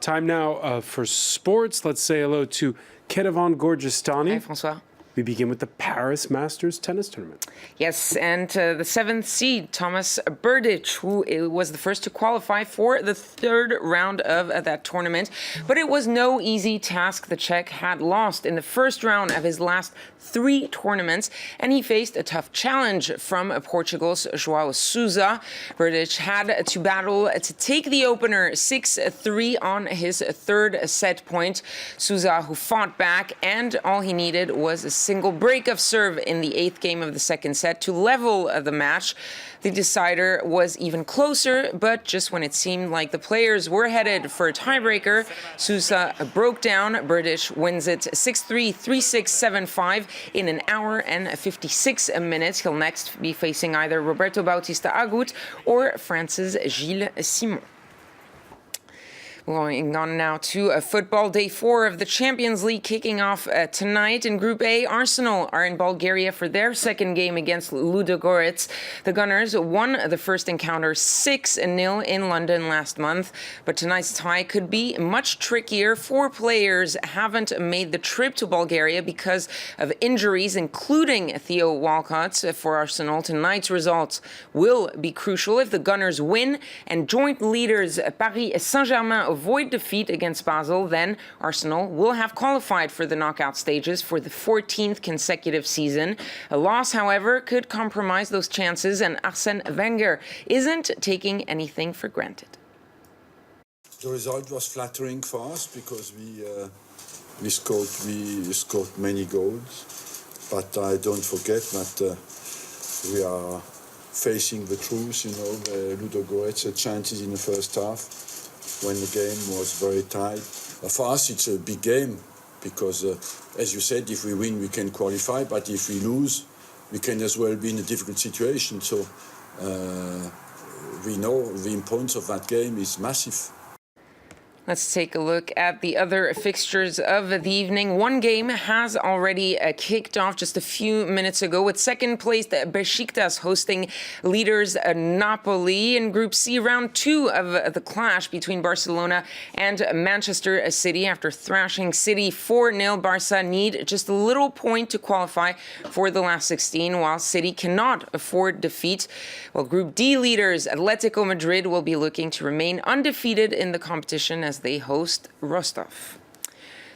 Time now for sports. Let's say hello to Ketevan Gorgistani. Hi, François. We begin with the Paris Masters tennis tournament. Yes, and the seventh seed, Thomas Berdych, who was the first to qualify for the third round of that tournament. But it was no easy task. The Czech had lost in the first round of his last 3 tournaments, and he faced a tough challenge from Portugal's João Sousa. Berdych had to battle to take the opener 6-3 on his third set point. Sousa, who fought back, and all he needed was a single break of serve in the 8th game of the second set to level the match. The decider was even closer, but just when it seemed like the players were headed for a tiebreaker, Sousa broke down. Berdych wins it 6-3, 3-6, 7-5 in an hour and 56 minutes. He'll next be facing either Roberto Bautista Agut or France's Gilles Simon. Going on now to football. Day 4 of the Champions League kicking off tonight. In Group A, Arsenal are in Bulgaria for their second game against Ludogorets. The Gunners won the first encounter 6-0 in London last month. But tonight's tie could be much trickier. 4 players haven't made the trip to Bulgaria because of injuries, including Theo Walcott. For Arsenal, tonight's results will be crucial. If the Gunners win and joint leaders Paris Saint-Germain avoid defeat against Basel, then Arsenal will have qualified for the knockout stages for the 14th consecutive season. A loss, however, could compromise those chances, and Arsène Wenger isn't taking anything for granted. The result was flattering for us because we scored many goals, but I don't forget that we are facing the truth. Ludogorets had chances in the first half when the game was very tight. For us, it's a big game because, as you said, if we win, we can qualify, but if we lose, we can as well be in a difficult situation. So we know the importance of that game is massive. Let's take a look at the other fixtures of the evening. One game has already kicked off just a few minutes ago with second-placed Besiktas hosting leaders Napoli. In Group C, round 2 of the clash between Barcelona and Manchester City. After thrashing City 4-0, Barca need just a little point to qualify for the last 16, while City cannot afford defeat. Well, Group D leaders Atletico Madrid will be looking to remain undefeated in the competition as they host Rostov.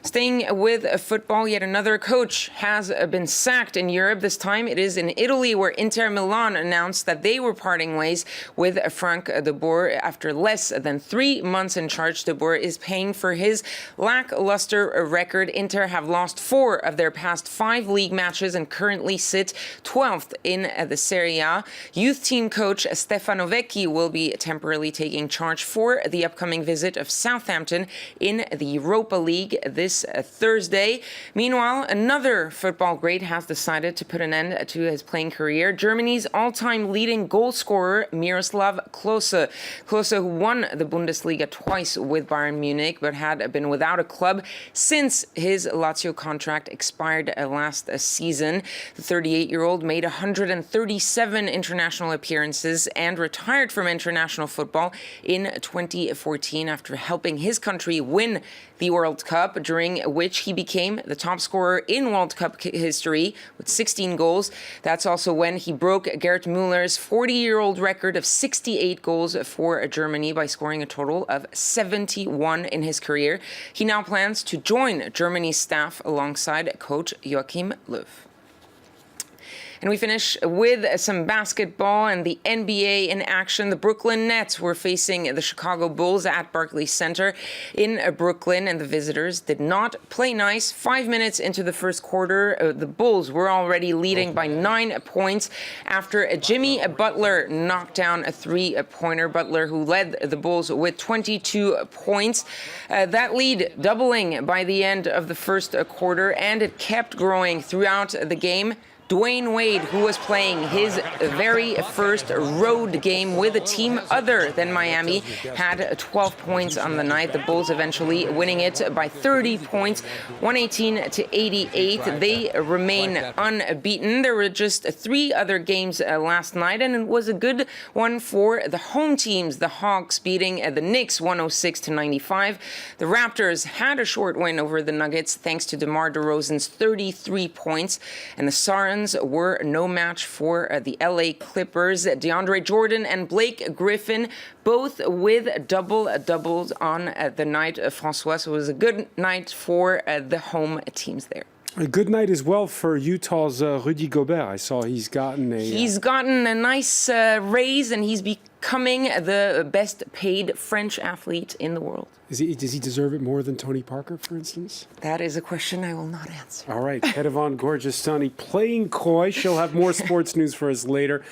Staying with football, yet another coach has been sacked in Europe. This time it is in Italy, where Inter Milan announced that they were parting ways with Frank de Boer. After less than 3 months in charge, de Boer is paying for his lackluster record. Inter have lost 4 of their past 5 league matches and currently sit 12th in the Serie A. Youth team coach Stefano Vecchi will be temporarily taking charge for the upcoming visit of Southampton in the Europa League this Thursday. Meanwhile, another football great has decided to put an end to his playing career. Germany's all-time leading goal scorer, Miroslav Klose. Klose, who won the Bundesliga twice with Bayern Munich, but had been without a club since his Lazio contract expired last season. The 38-year-old made 137 international appearances and retired from international football in 2014 after helping his country win the World Cup, during which he became the top scorer in World Cup history with 16 goals. That's also when he broke Gerd Müller's 40-year-old record of 68 goals for Germany by scoring a total of 71 in his career. He now plans to join Germany's staff alongside coach Joachim Löw. And we finish with some basketball and the NBA in action. The Brooklyn Nets were facing the Chicago Bulls at Barclays Center in Brooklyn, and the visitors did not play nice. 5 minutes into the first quarter, the Bulls were already leading by 9 points after Jimmy Butler knocked down a 3-pointer. Butler, who led the Bulls with 22 points. That lead doubling by the end of the first quarter, and it kept growing throughout the game. Dwayne Wade, who was playing his very first road game with a team other than Miami, had 12 points on the night. The Bulls eventually winning it by 30 points, 118-88. They remain unbeaten. There were just 3 other games last night, and it was a good one for the home teams. The Hawks beating the Knicks 106-95. The Raptors had a short win over the Nuggets thanks to DeMar DeRozan's 33 points, and the Suns were no match for the LA Clippers. DeAndre Jordan and Blake Griffin both with double-doubles on the night, Francois. So it was a good night for the home teams there. A good night as well for Utah's Rudy Gobert. I saw he's gotten a nice raise, and he's becoming the best paid French athlete in the world. Does he deserve it more than Tony Parker, for instance? That is a question I will not answer. All right, Ketevan Gorgeous playing coy. She'll have more sports news for us later.